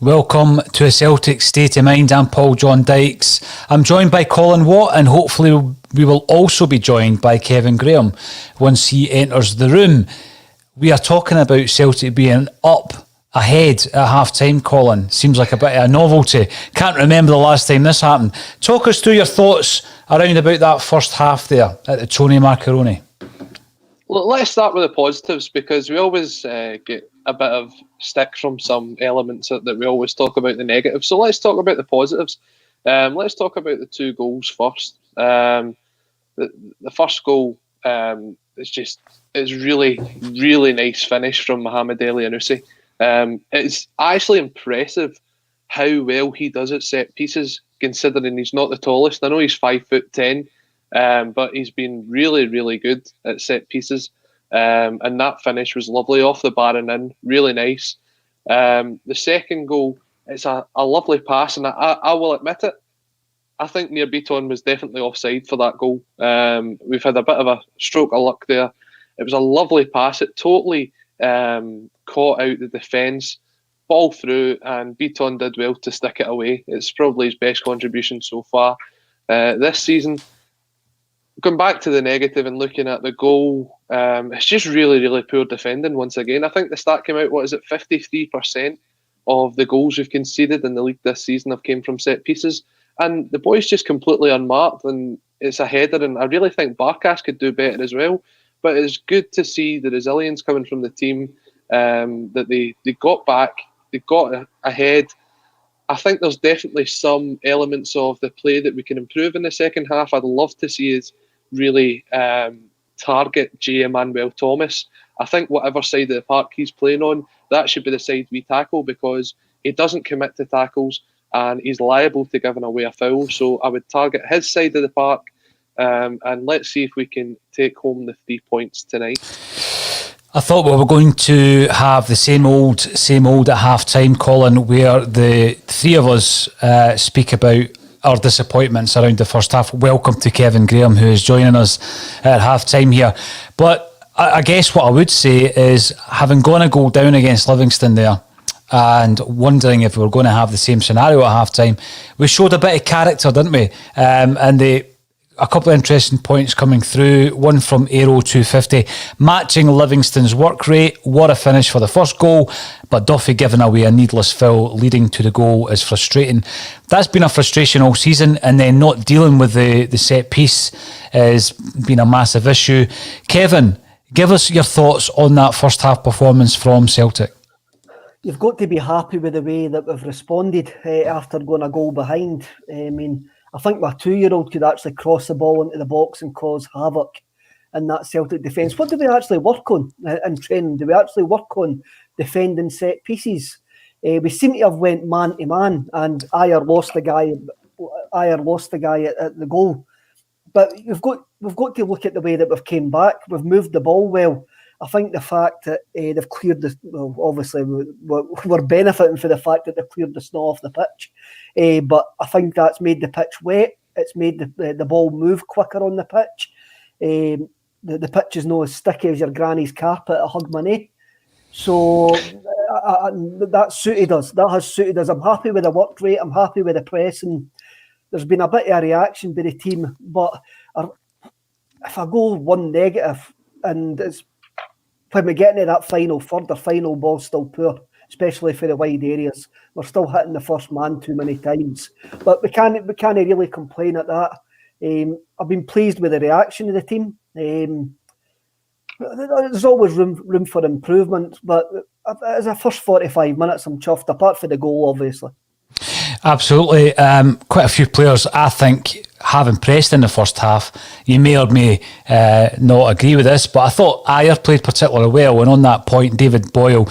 Welcome to a Celtic State of Mind. I'm Paul John Dykes. I'm joined by Colin Watt, and hopefully we will also be joined by Kevin Graham once he enters the room. We are talking about Celtic being up ahead at half-time, Colin. Seems like a bit of a novelty. Can't remember the last time this happened. Talk us through your thoughts around about that first half there at the Tony Macaroni. Well, let's start with the positives, because we always get a bit of stick from some elements that we always talk about the negatives. So let's talk about the positives. Let's talk about the two goals first. The first goal it's really, really nice finish from Mohamed Elyounoussi. It's actually impressive how well he does at set pieces, considering he's not the tallest. I know he's 5'10", but he's been really, really good at set pieces. And that finish was lovely off the bar and in, really nice. The second goal, it's a lovely pass, and I will admit it, I think Nir Bitton was definitely offside for that goal. We've had a bit of a stroke of luck there. It was a lovely pass. It totally caught out the defence, ball through, and Bitton did well to stick it away. It's probably his best contribution so far this season. Going back to the negative and looking at the goal, it's just really, really poor defending once again. I think the stat came out, 53% of the goals we've conceded in the league this season have came from set pieces. And the boy's just completely unmarked, and it's a header, and I really think Barkas could do better as well. But it's good to see the resilience coming from the team, that they got back, they got ahead. I think there's definitely some elements of the play that we can improve in the second half. I'd love to see us really target J. Emmanuel Thomas. I think whatever side of the park he's playing on, that should be the side we tackle, because he doesn't commit to tackles and he's liable to giving away a foul. So I would target his side of the park, and let's see if we can take home the 3 points tonight. I thought we were going to have the same old at half-time, Colin, where the three of us speak about our disappointments around the first half. Welcome to Kevin Graham, who is joining us at half-time here. But I guess what I would say is, having gone a goal down against Livingston there and wondering if we were going to have the same scenario at half-time, we showed a bit of character, didn't we? And a couple of interesting points coming through. One from Aero 250, matching Livingston's work rate. What a finish for the first goal, but Duffy giving away a needless foul leading to the goal is frustrating. That's been a frustration all season, and then not dealing with the set piece has been a massive issue. Kevin, give us your thoughts on that first half performance from Celtic. You've got to be happy with the way that we've responded after going a goal behind. I think my 2-year-old could actually cross the ball into the box and cause havoc in that Celtic defence. What do we actually work on in training? Do we actually work on defending set pieces? We seem to have went man to man, and Ayer lost the guy at the goal. But we've got to look at the way that we've came back. We've moved the ball well. I think the fact that they've cleared obviously we're benefiting for the fact that they've cleared the snow off the pitch. But I think that's made the pitch wet. It's made the ball move quicker on the pitch. The pitch is not as sticky as your granny's carpet at Hogmanay. So that suited us. That has suited us. I'm happy with the work rate. I'm happy with the pressing. There's been a bit of a reaction by the team. But if I go one negative, and it's when we get into that final third, the final ball's still poor, especially for the wide areas. We're still hitting the first man too many times. But we can't really complain at that. I've been pleased with the reaction of the team. There's always room for improvement, but as a first 45 minutes, I'm chuffed, apart from the goal, obviously. Absolutely. Quite a few players, I think, have impressed in the first half. You may or may not agree with this, but I thought Ayer played particularly well. And on that point, David Boyle,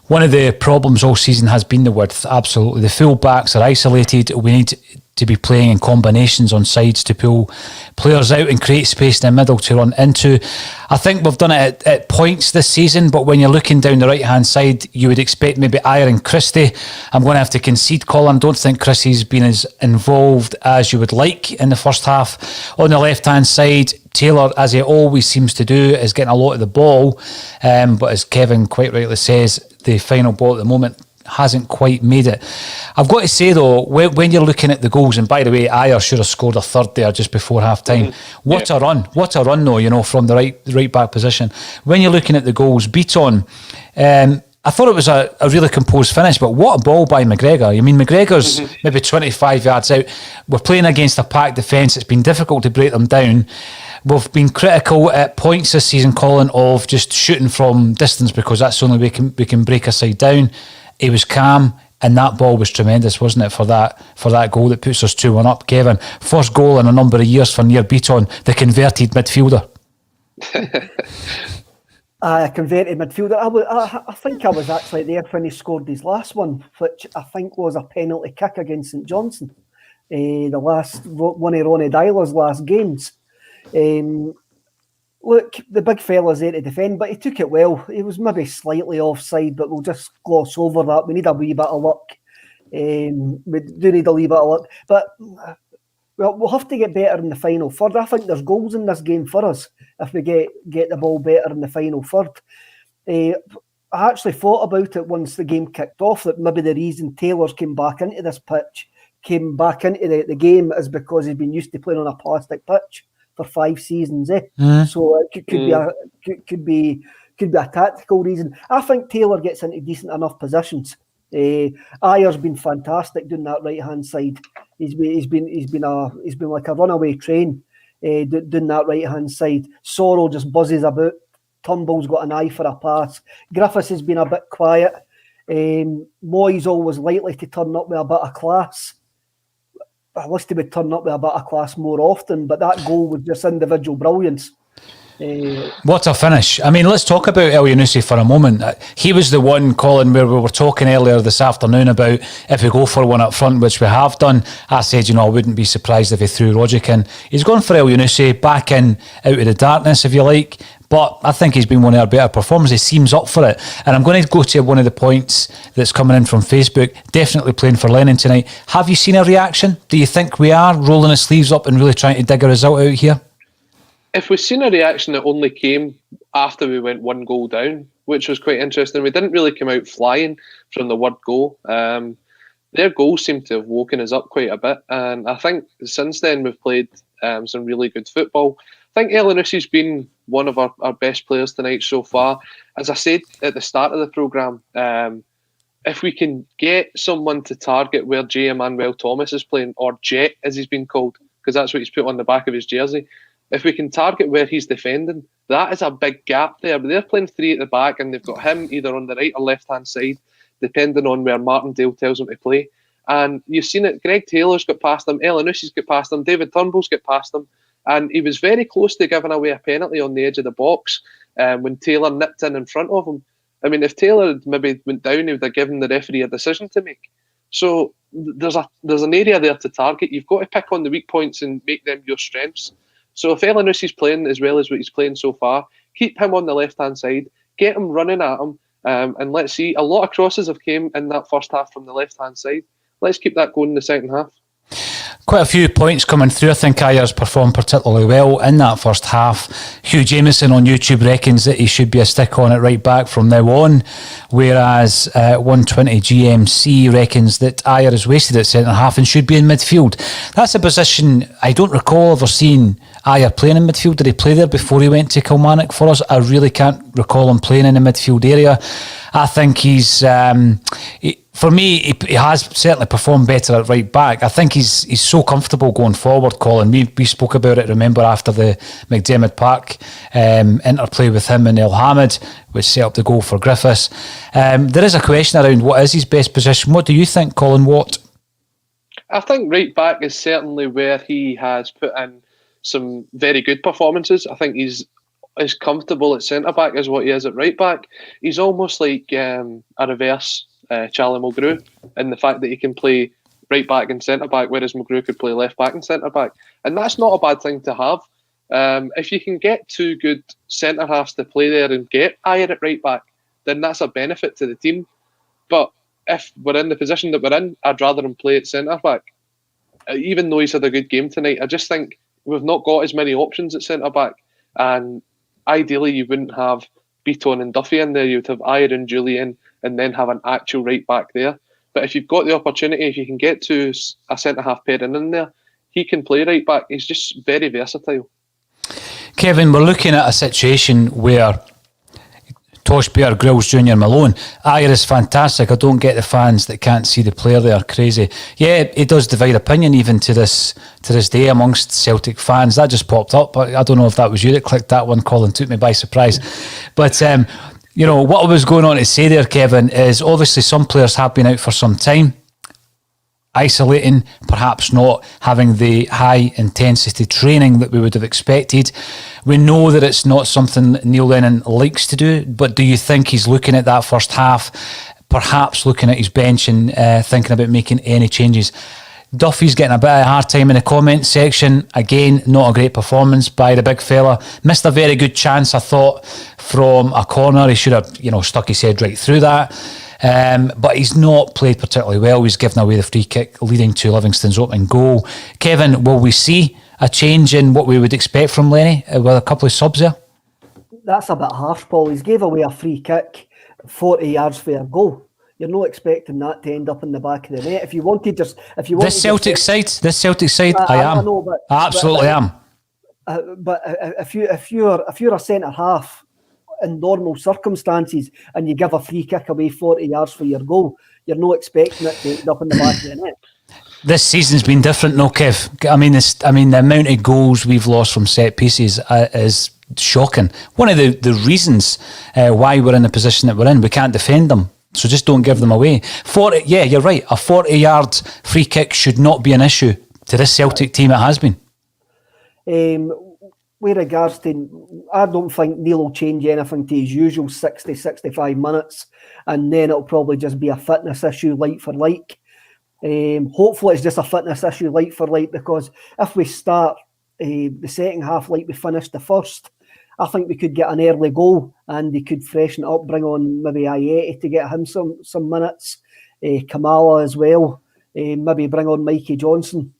one of the problems all season has been the width. Absolutely. The full-backs are isolated. We need to be playing in combinations on sides to pull players out and create space in the middle to run into. I think we've done it at points this season, but when you're looking down the right-hand side, you would expect maybe Ayer and Christie. I'm going to have to concede, Colin. I don't think Christie's been as involved as you would like in the first half. On the left-hand side, Taylor, as he always seems to do, is getting a lot of the ball. But as Kevin quite rightly says, the final ball at the moment hasn't quite made it. I've got to say though, when you're looking at the goals, and by the way, Ayer should have scored a third there just before half time. What a run though, from the right back position. When you're looking at the goals, Beaton, I thought it was a really composed finish, but what a ball by McGregor. I mean, McGregor's maybe 25 yards out. We're playing against a packed defence. It's been difficult to break them down. We've been critical at points this season, Colin, of just shooting from distance because that's the only way we can break a side down. He was calm, and that ball was tremendous, wasn't it, for that goal that puts us 2-1 up, Kevin? First goal in a number of years for Near Beaton, the converted midfielder. A converted midfielder. I think I was actually there when he scored his last one, which I think was a penalty kick against St Johnstone. The last one of Ronnie Dyler's last games. Look, the big fella's there to defend, but he took it well. He was maybe slightly offside, but we'll just gloss over that. We need a wee bit of luck. We do need a wee bit of luck. But we'll have to get better in the final third. I think there's goals in this game for us if we get the ball better in the final third. I actually thought about it once the game kicked off, that maybe the reason Taylor's came back into this pitch, came back into the game, is because he's been used to playing on a plastic pitch for 5 seasons, So it could be a tactical reason. I think Taylor gets into decent enough positions. Ayer's been fantastic doing that right hand side. He's been like a runaway train doing that right hand side. Sorrow just buzzes about. Turnbull's got an eye for a pass. Griffiths has been a bit quiet. Moy's always likely to turn up with a bit of class. I wish he would turn up with a bit of class more often, but that goal was just individual brilliance. What a finish. I mean, let's talk about El Yunusi for a moment. He was the one, Colin, where we were talking earlier this afternoon about if we go for one up front, which we have done. I said, I wouldn't be surprised if he threw Rogic in. He's gone for El Yunusi, back in, out of the darkness, if you like. But I think he's been one of our better performers. He seems up for it. And I'm going to go to one of the points that's coming in from Facebook. Definitely playing for Lennon tonight. Have you seen a reaction? Do you think we are rolling our sleeves up and really trying to dig a result out here? If we've seen a reaction that only came after we went 1 goal down, which was quite interesting. We didn't really come out flying from the word goal. Their goals seem to have woken us up quite a bit. And I think since then we've played some really good football. I think Elyounoussi's been one of our best players tonight so far. As I said at the start of the programme, if we can get someone to target where J. Emmanuel Thomas is playing, or Jet as he's been called, because that's what he's put on the back of his jersey, if we can target where he's defending, that is a big gap there. But they're playing 3 at the back and they've got him either on the right or left-hand side, depending on where Martindale tells him to play. And you've seen it, Greg Taylor's got past him, Elyounoussi's got past him, David Turnbull's got past him, and he was very close to giving away a penalty on the edge of the box when Taylor nipped in front of him. I mean, if Taylor had maybe went down, he would have given the referee a decision to make. So there's an area there to target. You've got to pick on the weak points and make them your strengths. So if Elyounoussi playing as well as what he's playing so far, keep him on the left-hand side, get him running at him, and let's see. A lot of crosses have came in that first half from the left-hand side. Let's keep that going in the second half. Quite a few points coming through. I think Ayer's performed particularly well in that first half. Hugh Jameson on YouTube reckons that he should be a stick on at right back from now on, whereas 120 GMC reckons that Ayer is wasted at centre half and should be in midfield. That's a position I don't recall ever seeing Ayer playing in midfield. Did he play there before he went to Kilmarnock for us? I really can't recall him playing in the midfield area. I think he's... for me, he has certainly performed better at right back. I think he's so comfortable going forward, Colin. We spoke about it, remember, after the McDermott Park interplay with him and El Hamid, which set up the goal for Griffiths. There is a question around what is his best position. What do you think, Colin Watt? I think right back is certainly where he has put in some very good performances. I think he's as comfortable at centre back as what he is at right back. He's almost like a reverse Charlie Mulgrew in the fact that he can play right back and centre back, whereas Mulgrew could play left back and centre back, and that's not a bad thing to have. If you can get 2 good centre halves to play there and get Ayer at right back, then that's a benefit to the team. But if we're in the position that we're in, I'd rather him play at centre back. Even though he's had a good game tonight, I just think we've not got as many options at centre back, and ideally you wouldn't have Beaton and Duffy in there, you'd have Iron, Julian, and then have an actual right back there. But if you've got the opportunity, if you can get to a centre-half pairing in there, he can play right back. He's just very versatile. Kevin, we're looking at a situation where Tosh Bear grills Junior Malone. Ayer is fantastic. I don't get the fans that can't see the player there. Crazy. Yeah, it does divide opinion even to this day amongst Celtic fans. That just popped up. I don't know if that was you that clicked that one, Colin. Took me by surprise. But, you know, what I was going on to say there, Kevin, is obviously some players have been out for some time. Isolating, perhaps not having the high intensity training that we would have expected. We know that it's not something Neil Lennon likes to do, but do you think he's looking at that first half, perhaps looking at his bench and thinking about making any changes? Duffy's getting a bit of a hard time in the comment section. Again, not a great performance by the big fella. Missed a very good chance, I thought, from a corner. He should have, stuck his head right through that. But he's not played particularly well. He's given away the free kick leading to Livingston's opening goal. Kevin, will we see a change in what we would expect from Lenny with a couple of subs there? That's a bit harsh, Paul. He's gave away a free kick 40 yards for a goal. You're not expecting that to end up in the back of the net. If you wanted this Celtic side, I am. I know, I absolutely am. But if you're a centre half in normal circumstances and you give a free kick away 40 yards for your goal, you're not expecting it to end up in the back of the net. This season's been different, no, Kev. I mean, the amount of goals we've lost from set pieces is shocking. One of the reasons why we're in the position that we're in, we can't defend them. So just don't give them away. Yeah, you're right. A 40-yard free kick should not be an issue to this Celtic team. It has been. With regards to, I don't think Neil will change anything to his usual 60, 65 minutes, and then it'll probably just be a fitness issue like for like. Hopefully it's just a fitness issue like for like, because if we start the second half like we finished the first, I think we could get an early goal and they could freshen it up, bring on maybe Ayeti to get him some minutes, Kamala as well, maybe bring on Mikey Johnson.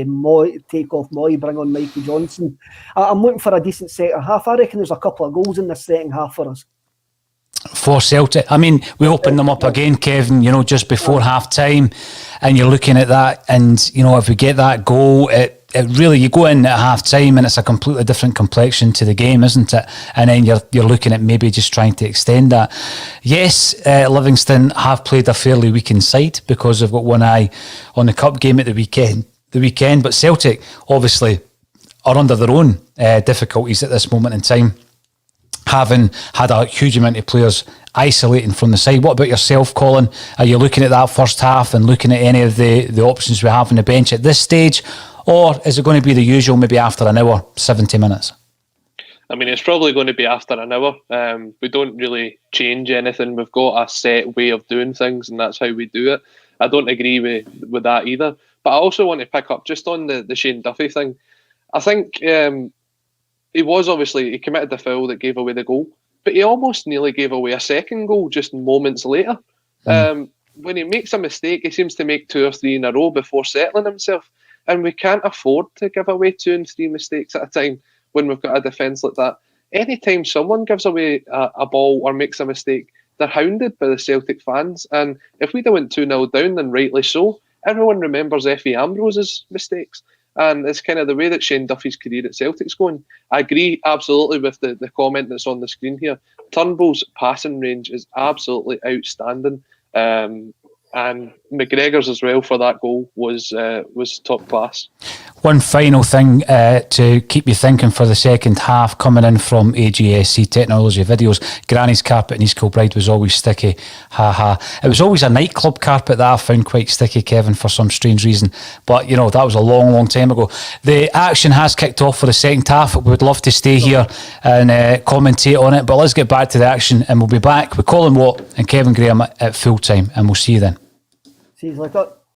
Moy, take off Moy, bring on Mikey Johnson. I'm looking for a decent second half. I reckon there's a couple of goals in the second half for us. For Celtic, I mean, we opened them up again, Kevin, just before half time, and you're looking at that, and if we get that goal, it really, you go in at half time and it's a completely different complexion to the game, isn't it? And then you're looking at maybe just trying to extend that. Yes, Livingston have played a fairly weakened side because they've got one eye on the cup game at the weekend, but Celtic obviously are under their own difficulties at this moment in time, having had a huge amount of players isolating from the side. What about yourself, Colin? Are you looking at that first half and looking at any of the options we have on the bench at this stage? Or is it going to be the usual, maybe after an hour, 70 minutes? I mean, it's probably going to be after an hour. We don't really change anything. We've got a set way of doing things, and that's how we do it. I don't agree with that either. But I also want to pick up just on the Shane Duffy thing. I think he committed the foul that gave away the goal, but he almost nearly gave away a second goal just moments later. When he makes a mistake, he seems to make 2 or 3 in a row before settling himself. And we can't afford to give away 2 and 3 mistakes at a time when we've got a defence like that. Anytime someone gives away a ball or makes a mistake, they're hounded by the Celtic fans. And if we'd have went 2-0 down, then rightly so. Everyone remembers Effie Ambrose's mistakes. And it's kind of the way that Shane Duffy's career at Celtic's going. I agree absolutely with the comment that's on the screen here. Turnbull's passing range is absolutely outstanding. And McGregor's as well for that goal was top class. One final thing to keep you thinking for the second half, coming in from AGSC Technology Videos. Granny's carpet in East Kilbride was always sticky. Ha ha. It was always a nightclub carpet that I found quite sticky, Kevin, for some strange reason. But, that was a long, long time ago. The action has kicked off for the second half. We would love to stay here and commentate on it. But let's get back to the action, and we'll be back with Colin Watt and Kevin Graham at full time, and we'll see you then. See you later.